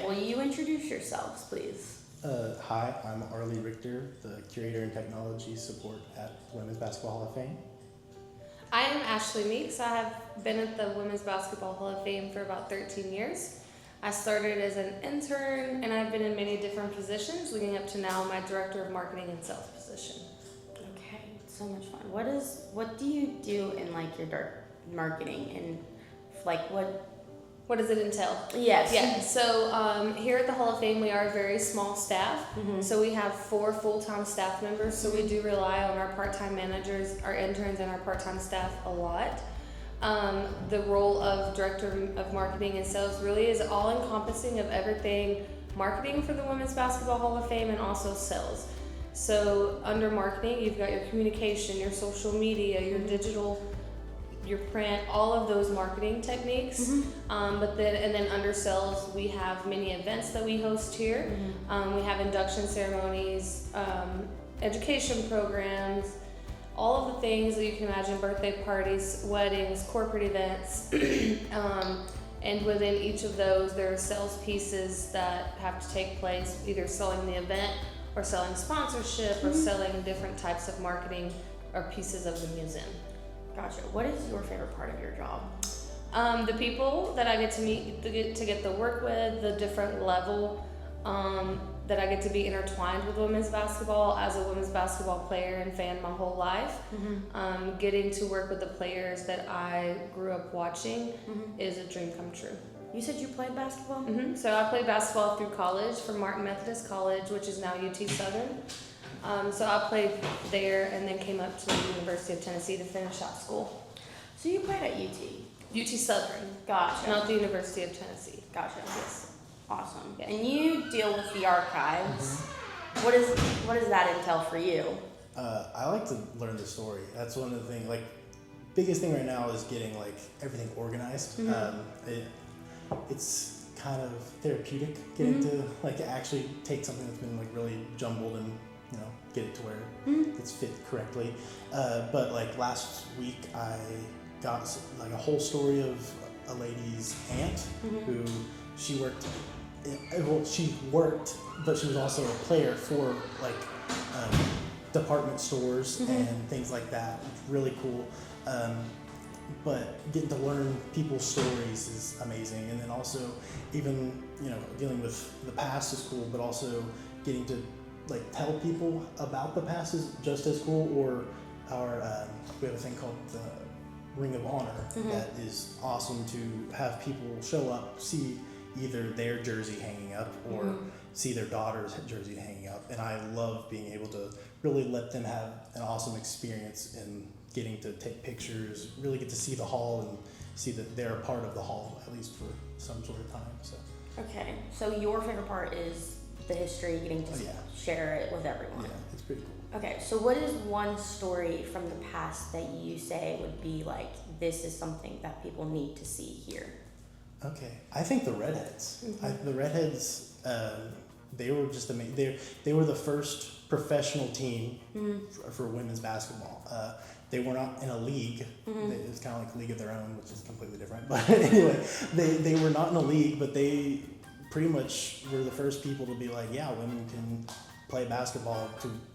will you introduce yourselves, please? Hi, I'm Arlie Richter, the Curator in Technology Support at Women's Basketball Hall of Fame. I am Ashley Meeks. I have been at the Women's Basketball Hall of Fame for about 13 years. I started as an intern and I've been in many different positions, leading up to now my Director of Marketing and Sales position. Okay, so much fun. What do you do in like your dark marketing and like What does it entail? Yes. Yeah, so here at the Hall of Fame, we are a very small staff. Mm-hmm. So we have 4 full-time staff members. So we do rely on our part-time managers, our interns, and our part-time staff a lot. The role of Director of Marketing and Sales really is all-encompassing of everything marketing for the Women's Basketball Hall of Fame and also sales. So under marketing, you've got your communication, your social media, your digital, your print, all of those marketing techniques. Mm-hmm. But then under sales, we have many events that we host here. Mm-hmm. We have induction ceremonies, education programs, all of the things that you can imagine, birthday parties, weddings, corporate events. And within each of those, there are sales pieces that have to take place, either selling the event or selling sponsorship or selling different types of marketing or pieces of the museum. Gotcha. What is your favorite part of your job? The people that I get to meet, to get to work with, the different level that I get to be intertwined with women's basketball as a women's basketball player and fan my whole life. Getting to work with the players that I grew up watching is a dream come true. You said you played basketball? So I played basketball through college for Martin Methodist College, which is now UT Southern. So I played there and then came up to the University of Tennessee to finish out school. So you played at UT? UT Southern, Gotcha. not the University of Tennessee. Gotcha. Yes. Awesome. Yeah. And you deal with the archives. What does that entail for you? I like to learn the story. That's one of the things, biggest thing right now is getting everything organized. It's kind of therapeutic getting to actually take something that's been really jumbled and get it to where it's fit correctly. But Mm-hmm. last week I got a whole story of a lady's aunt who she worked, but she was also a player for department stores and things like that. It's really cool. But getting to learn people's stories is amazing. And then also even, dealing with the past is cool, but also getting to tell people about the past is just as cool. Or we have a thing called the Ring of Honor that is awesome to have people show up, see either their jersey hanging up or see their daughter's jersey hanging up. And I love being able to really let them have an awesome experience in getting to take pictures, really get to see the hall and see that they're a part of the hall, at least for some sort of time. So. Okay, so your favorite part is the history, getting to share it with everyone. Yeah, it's pretty cool. Okay, so what is one story from the past that you say would be this is something that people need to see here? Okay, I think the Redheads. The Redheads, they were just amazing. They were the first professional team for women's basketball. They were not in a league. It was kind of like a league of their own, which is completely different. But anyway, they were not in a league, but they pretty much were the first people to be women can play basketball.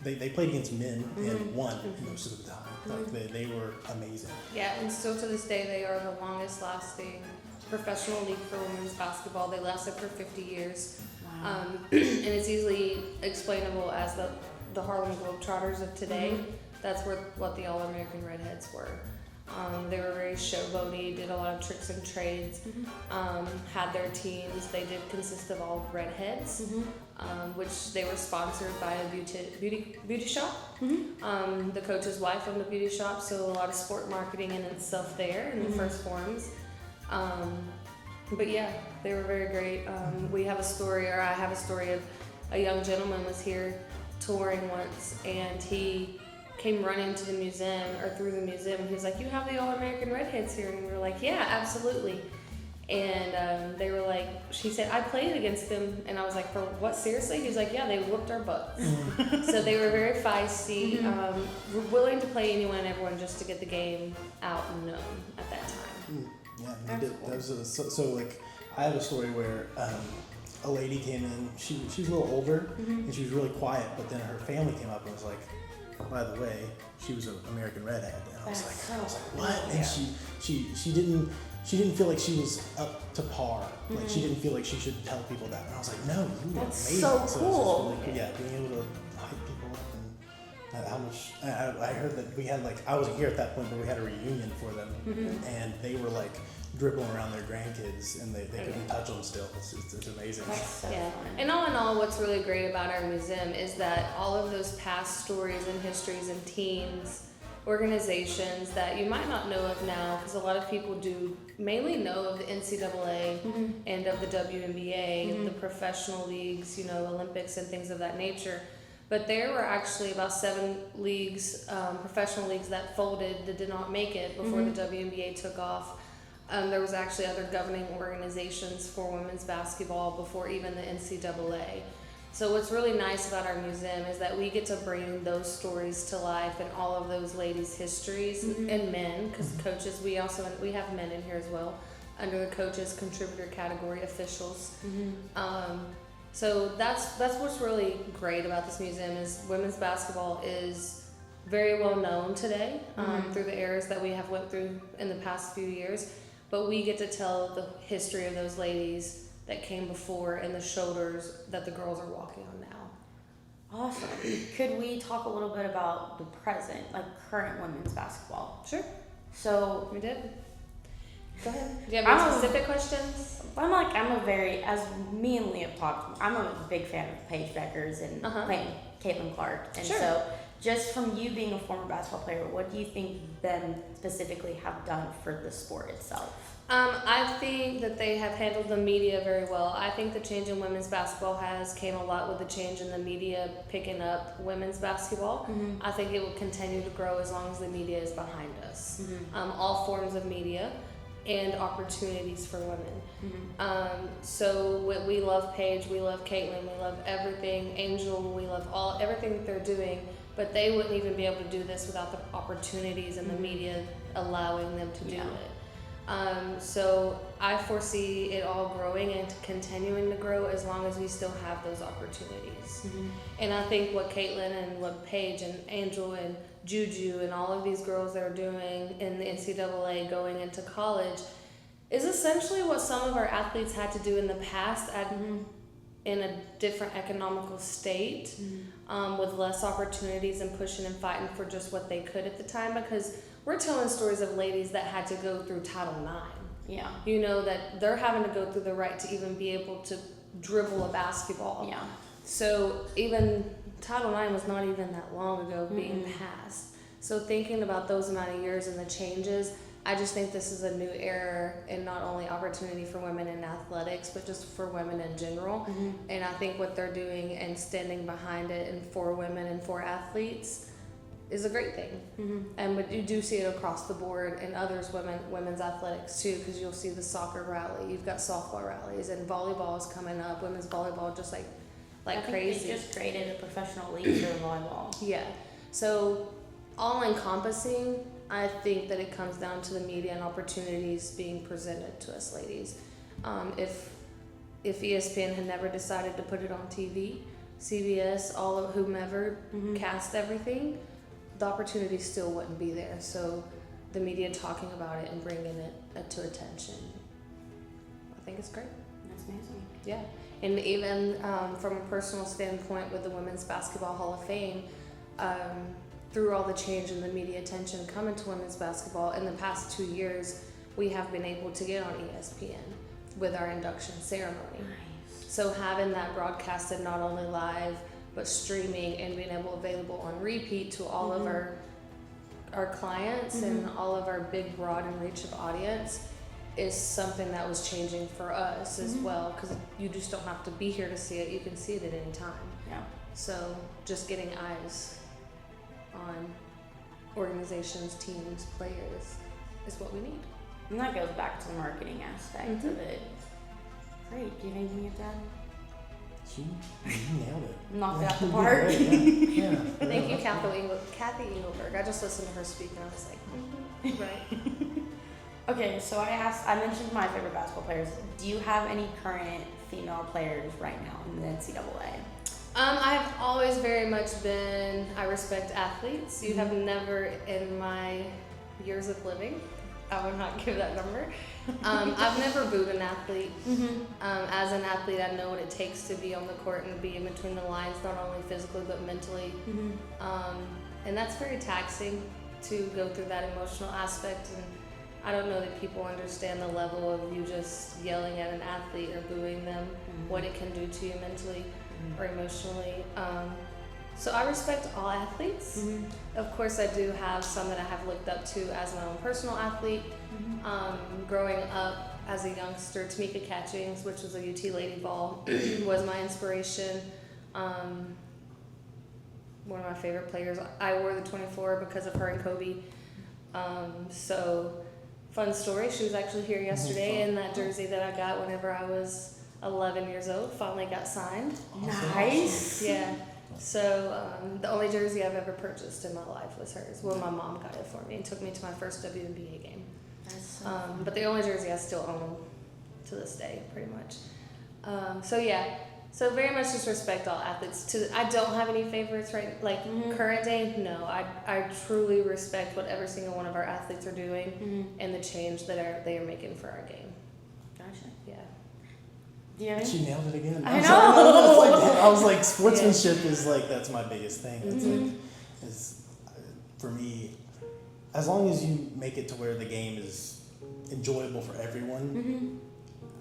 They played against men and won most of the time. They were amazing. Yeah, and still to this day, they are the longest lasting professional league for women's basketball. They lasted for 50 years. Wow. And it's easily explainable as the Harlem Globetrotters of today. That's what the All-American Redheads were. They were very showboaty, did a lot of tricks and trades, had their teams. They did consist of all redheads, which they were sponsored by a beauty shop. The coach's wife owned a beauty shop, so a lot of sport marketing and stuff there in the first forms. But yeah, they were very great. I have a story of a young gentleman was here touring once, and he came running to the museum or through the museum, and he was like, "You have the All-American Redheads here?" And we were like, "Yeah, absolutely." And they were like, she said, "I played against them," and I was like, "For what, seriously?" He was like, "Yeah, they whooped our butts." So they were very feisty, were willing to play anyone and everyone just to get the game out and known at that time. Yeah, they did. That was so I have a story where a lady came in. She was a little older and she was really quiet. But then her family came up and was like, by the way, she was an American Redhead. And I was like, what? And she didn't feel like she was up to par. Like she didn't feel like she should tell people that. And I was like, no, you are That's amazing. so it was cool. just really, yeah, being able to hype people up and how much. I heard that we had I wasn't here at that point, but we had a reunion for them, and they were like dribbling around their grandkids, and they couldn't touch them still. It's amazing. That's so Yeah. fun. And all in all, what's really great about our museum is that all of those past stories and histories and teams, organizations that you might not know of now, because a lot of people do mainly know of the NCAA and of the WNBA, the professional leagues, Olympics and things of that nature. But there were actually about 7 leagues, professional leagues that folded, that did not make it before the WNBA took off. There was actually other governing organizations for women's basketball before even the NCAA. So what's really nice about our museum is that we get to bring those stories to life and all of those ladies' histories and men, because coaches, we have men in here as well, under the coaches contributor category, officials. So that's what's really great about this museum is women's basketball is very well known today through the eras that we have went through in the past few years. But we get to tell the history of those ladies that came before and the shoulders that the girls are walking on now. Awesome. Could we talk a little bit about the present, like current women's basketball? Sure. So We did. Go ahead. Do you have any specific questions? as me and Leah talked, I'm a big fan of Paige Beckers and Caitlin Clark. And Sure. so just from you being a former basketball player, what do you think them specifically have done for the sport itself? I think that they have handled the media very well. I think the change in women's basketball came a lot with the change in the media picking up women's basketball. I think it will continue to grow as long as the media is behind us. All forms of media and opportunities for women. So we love Paige, we love Caitlin, we love everything, Angel, we love everything that they're doing, but they wouldn't even be able to do this without the opportunities and the media allowing them to do it. So I foresee it all growing and continuing to grow as long as we still have those opportunities. And I think what Caitlin and what Paige and Angel and Juju and all of these girls that are doing in the NCAA going into college is essentially what some of our athletes had to do in the past in a different economical state, with less opportunities and pushing and fighting for just what they could at the time, because we're telling stories of ladies that had to go through Title IX. Yeah. That they're having to go through the right to even be able to dribble a basketball. Yeah. So even Title IX was not even that long ago being passed. So thinking about those amount of years and the changes, I just think this is a new era in not only opportunity for women in athletics, but just for women in general. And I think what they're doing and standing behind it and for women and for athletes is a great thing. But you do see it across the board in others women's athletics too, because you'll see the soccer rally, you've got softball rallies, and volleyball is coming up, women's volleyball just like crazy. They just created a professional league for volleyball. Yeah. So all encompassing, I think that it comes down to the media and opportunities being presented to us ladies. If ESPN had never decided to put it on TV, CBS, all of whomever cast everything, the opportunity still wouldn't be there. So the media talking about it and bringing it to attention, I think it's great. That's amazing. Yeah. And even from a personal standpoint with the Women's Basketball Hall of Fame, through all the change in the media attention coming to women's basketball in the past 2 years, we have been able to get on ESPN with our induction ceremony. Nice. So having that broadcasted not only live, but streaming and being available on repeat to all of our clients and all of our big, broad and reach of audience is something that was changing for us as well, because you just don't have to be here to see it. You can see it at any time. Yeah. So just getting eyes on organizations, teams, players is what we need. And that goes back to the marketing aspect of it. Great. Do you have anything to add? You nailed it. Knocked it out the You park. did great, yeah. Thank you, Kathy Engelberg. I just listened to her speak and I was like, right. Okay, so I mentioned my favorite basketball players. Do you have any current female players right now in the NCAA? I've always very much been, I respect athletes. You have never in my years of living, I will not give that number. I've never booed an athlete. As an athlete, I know what it takes to be on the court and be in between the lines, not only physically but mentally. And that's very taxing to go through that emotional aspect. And I don't know that people understand the level of you just yelling at an athlete or booing them, what it can do to you mentally or emotionally. So I respect all athletes. Of course, I do have some that I have looked up to as my own personal athlete. Growing up as a youngster, Tamika Catchings, which was a UT Lady Ball, was my inspiration. One of my favorite players. I wore the 24 because of her and Kobe. So, fun story. She was actually here yesterday, and that jersey that I got whenever I was 11 years old finally got signed. Nice. Yeah. So the only jersey I've ever purchased in my life was hers. Well, my mom got it for me and took me to my first WNBA game. That's so But the only jersey I still own to this day, pretty much. So yeah, so very much just respect all athletes. I don't have any favorites current day. No, I truly respect what every single one of our athletes are doing and the change that they are making for our game. Gotcha. Yeah. Do you have any? She nailed it again. I I'm know. sorry, I was like, sportsmanship is like, that's my biggest thing. It's like, for me, as long as you make it to where the game is enjoyable for everyone,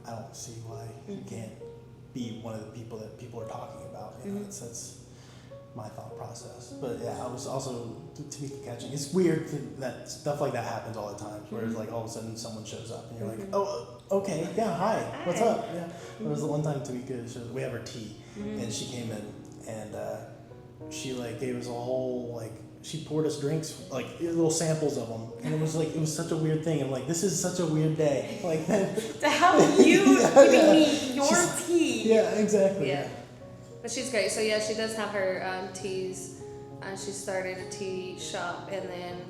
I don't see why you can't be one of the people that people are talking about. You know, that's my thought process. But yeah, I was also Tamika Catching. It's weird that stuff like that happens all the time. Where it's like all of a sudden someone shows up and you're like, oh, okay, yeah, hi, what's up? Yeah, there was the one time Tamika we have her tea, and she came in and she like gave us a whole like. She poured us drinks, like little samples of them, and it was such a weird thing. I'm like, this is such a weird day. Like To have you giving me your tea. Yeah, exactly. Yeah. But she's great. So yeah, she does have her teas. She started a tea shop and then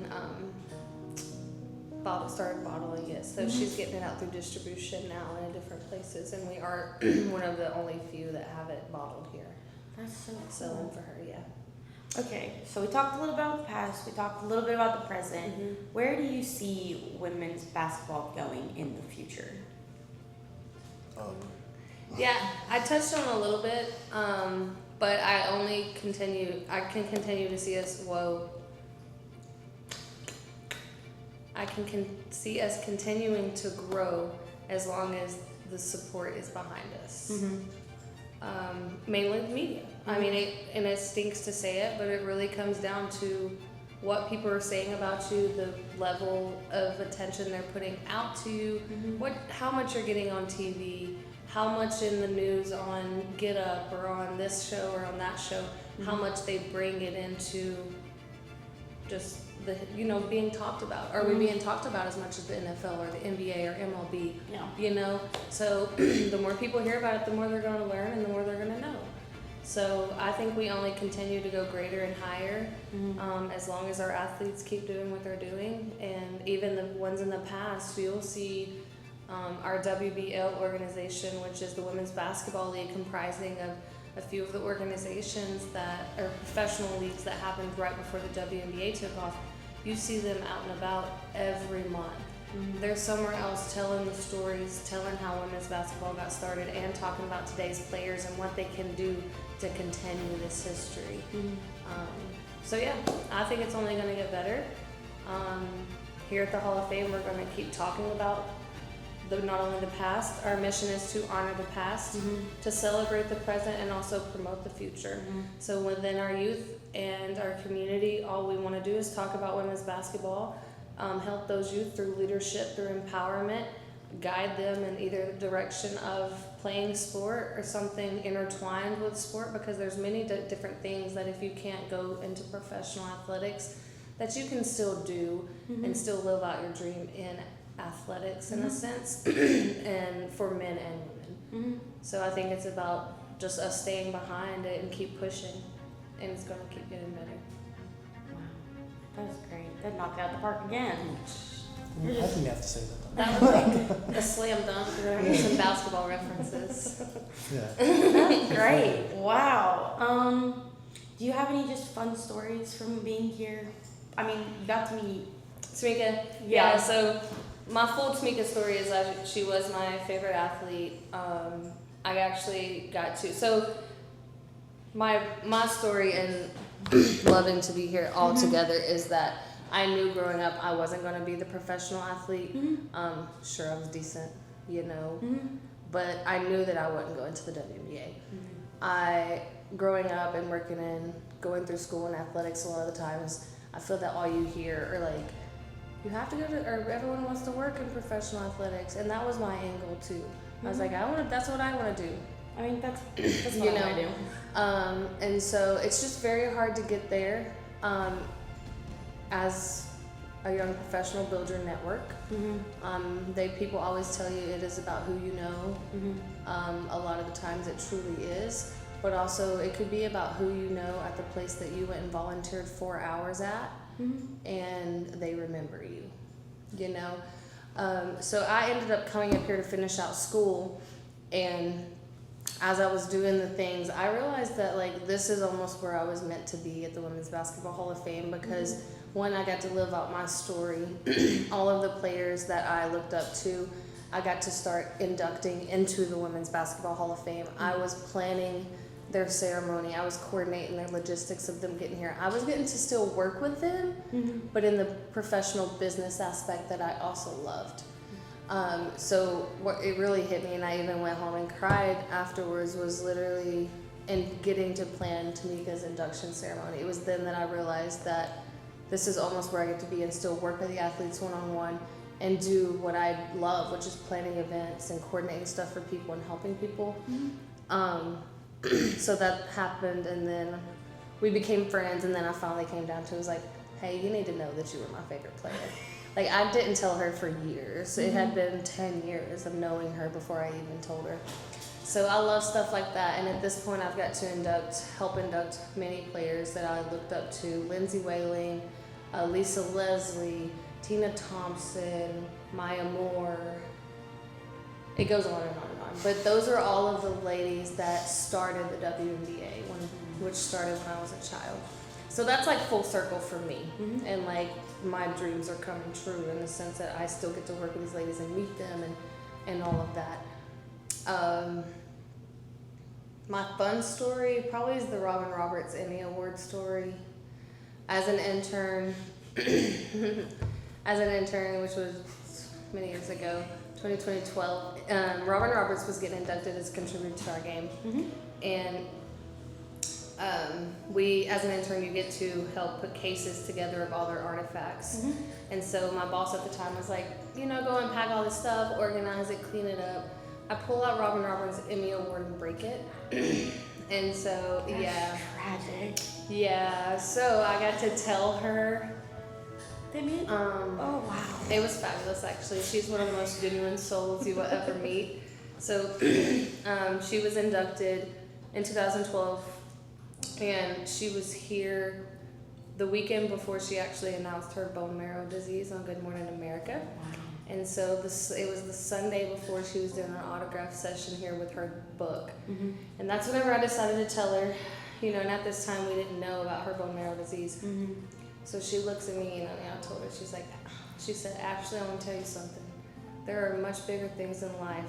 started bottling it. So she's getting it out through distribution now in different places, and we are one of the only few that have it bottled here. That's so Selling for her, yeah. Okay, so we talked a little bit about the past, we talked a little bit about the present. Where do you see women's basketball going in the future? Yeah, I touched on it a little bit, but I can continue to see us, I can see us continuing to grow as long as the support is behind us. Mainly the media. I mean, it stinks to say it, but it really comes down to what people are saying about you, the level of attention they're putting out to you, how much you're getting on TV, how much in the news on Get Up or on this show or on that show, how much they bring it into just being talked about. Are we being talked about as much as the NFL or the NBA or MLB? Yeah. So the more people hear about it, the more they're going to learn and the more they're going to know. So I think we only continue to go greater and higher as long as our athletes keep doing what they're doing. And even the ones in the past, you'll see our WBL organization, which is the Women's Basketball League, comprising of a few of the organizations that are professional leagues that happened right before the WNBA took off. You see them out and about every month. They're somewhere else telling the stories, telling how women's basketball got started, and talking about today's players and what they can do to continue this history. So yeah, I think it's only going to get better. Here at the Hall of Fame, we're going to keep talking about not only the past. Our mission is to honor the past, to celebrate the present, and also promote the future. So within our youth and our community, all we want to do is talk about women's basketball, help those youth through leadership, through empowerment, guide them in either the direction of playing sport or something intertwined with sport, because there's many different things that if you can't go into professional athletics, that you can still do and still live out your dream in athletics in a sense, and for men and women. So I think it's about just us staying behind it and keep pushing, and it's going to keep getting better. Wow, that was great. That knocked it out the park again. I think you have to say that. That was like a slam dunk. We're gonna have some basketball references. Yeah. That's great. Wow. Do you have any just fun stories from being here? I mean, you got to meet. Tamika. Yeah. So my full Tamika story is that she was my favorite athlete. I actually got to. So my story and loving to be here all together is that I knew growing up I wasn't going to be the professional athlete. Sure, I was decent, you know, but I knew that I wasn't going to the WNBA. Growing up and going through school and athletics a lot of the times, I feel that all you hear are like, you have to go to, or everyone wants to work in professional athletics, and that was my end goal too. I was like, that's what I want to do. I mean, that's what I want to do. And so it's just very hard to get there. As a young professional, build your network. People always tell you it is about who you know. A lot of the times it truly is, but also it could be about who you know at the place that you went and volunteered 4 hours at, and they remember you, you know. So I ended up coming up here to finish out school, and as I was doing the things, I realized that like this is almost where I was meant to be at the Women's Basketball Hall of Fame, because one, I got to live out my story. All of the players that I looked up to, I got to start inducting into the Women's Basketball Hall of Fame. I was planning their ceremony. I was coordinating their logistics of them getting here. I was getting to still work with them, but in the professional business aspect that I also loved. So what it really hit me, and I even went home and cried afterwards, was literally in getting to plan Tamika's induction ceremony. It was then that I realized that this is almost where I get to be and still work with the athletes one-on-one and do what I love, which is planning events and coordinating stuff for people and helping people. So that happened, and then we became friends, and then I finally came down to it was like, hey, you need to know that you were my favorite player. Like, I didn't tell her for years. It had been 10 years of knowing her before I even told her. So I love stuff like that, and at this point I've got to help induct many players that I looked up to. Lindsay Whaling, Lisa Leslie, Tina Thompson, Maya Moore. It goes on and on and on. But those are all of the ladies that started the WNBA, which started when I was a child. So that's like full circle for me. And like my dreams are coming true in the sense that I still get to work with these ladies and meet them and all of that. My fun story probably is the Robin Roberts Emmy Award story. As an intern, which was many years ago, 2012, Robin Roberts was getting inducted as a contributor to our game. And we, as an intern, you get to help put cases together of all their artifacts. And so my boss at the time was like, go and pack all this stuff, organize it, clean it up. I pull out Robin Roberts Emmy Award and break it. And so, That's tragic. Yeah, so I got to tell her. Didn't you? Oh, wow. It was fabulous, actually. She's one of the most genuine souls you will ever meet. So she was inducted in 2012, and she was here the weekend before she actually announced her bone marrow disease on Good Morning America. Wow. And so it was the Sunday before she was doing an autograph session here with her book. And that's whenever I decided to tell her, and at this time we didn't know about her bone marrow disease. So she looks at me, and I told her, she said, Ashley, I want to tell you something. There are much bigger things in life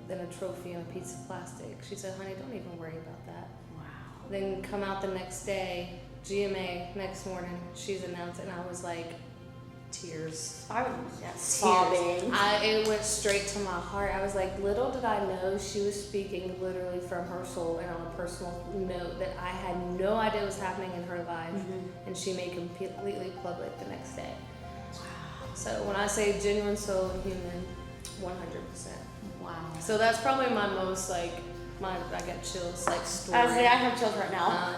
than a trophy and a piece of plastic. She said, honey, don't even worry about that. Wow. Then come out the next day, GMA, next morning, she's announced, and I was like, tears. I was sobbing. It went straight to my heart. I was like, little did I know she was speaking literally from her soul and on a personal note that I had no idea was happening in her life, and she made completely public the next day. Wow. So when I say genuine soul and human, 100%. Wow. So that's probably my most I got chills story. I have chills right now.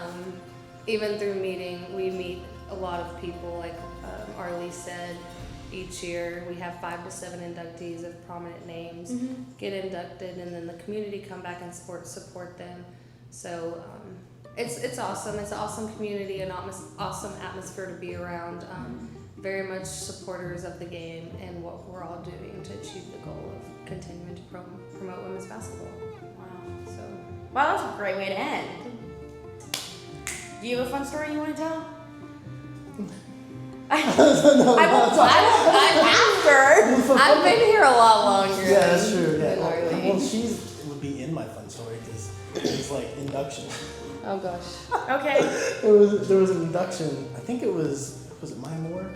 Even through we meet a lot of people, like Arlie said, each year we have 5 to 7 inductees of prominent names get inducted, and then the community come back and support them. So it's awesome. It's an awesome community, an awesome atmosphere to be around. very much supporters of the game and what we're all doing to achieve the goal of continuing to promote women's basketball. Wow. So, Wow, that's a great way to end. Do you have a fun story you want to tell? I'm after. I've been here a lot longer. Yeah, that's true. Yeah. than Arlie. Well, she's would be in my fun story because it's like induction. Oh gosh. Okay. There was an induction. I think it was it Maya Moore?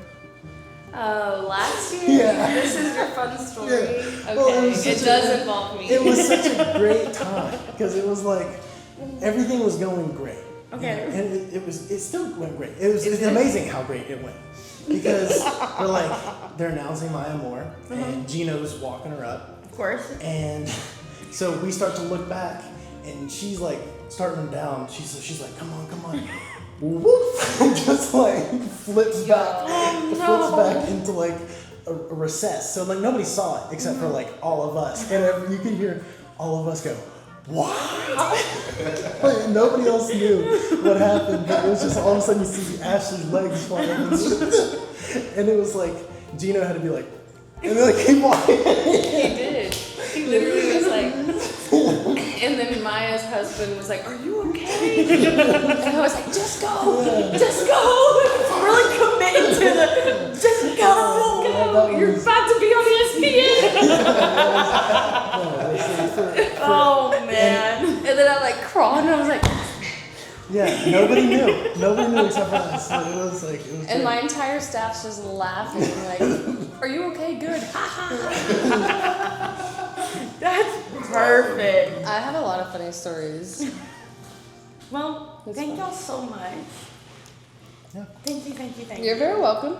Oh, last year? Yeah. This is your fun story? Yeah. Okay, Well, it does involve me. It was such a great time because it was like everything was going great. Okay. And it still went great. It's amazing how great it went. Because they're announcing Maya Moore and Gino's walking her up. Of course. And so we start to look back and she's like starting down. She's like, come on. Whoop! And just like flips back into like a recess. So like nobody saw it except for like all of us. And you can hear all of us go, what? Like, nobody else knew what happened, but it was just all of a sudden you see Ashley's legs flying. And it was like, Gino had to be like, and then like keep walking. He did. He literally was like, and then Maya's husband was like, are you okay? And I was like, just go. Just go. Really committed to the. Just go. Go. You're about to be on ESPN. Oh man. And then I like crawled and I was like, Yeah, nobody knew. Nobody knew except for us. So it was and great. my entire staff's just laughing like, are you okay? Good. That's perfect. I have a lot of funny stories. Well, That's thank fun. y'all so much. Yeah. Thank you. You're very welcome.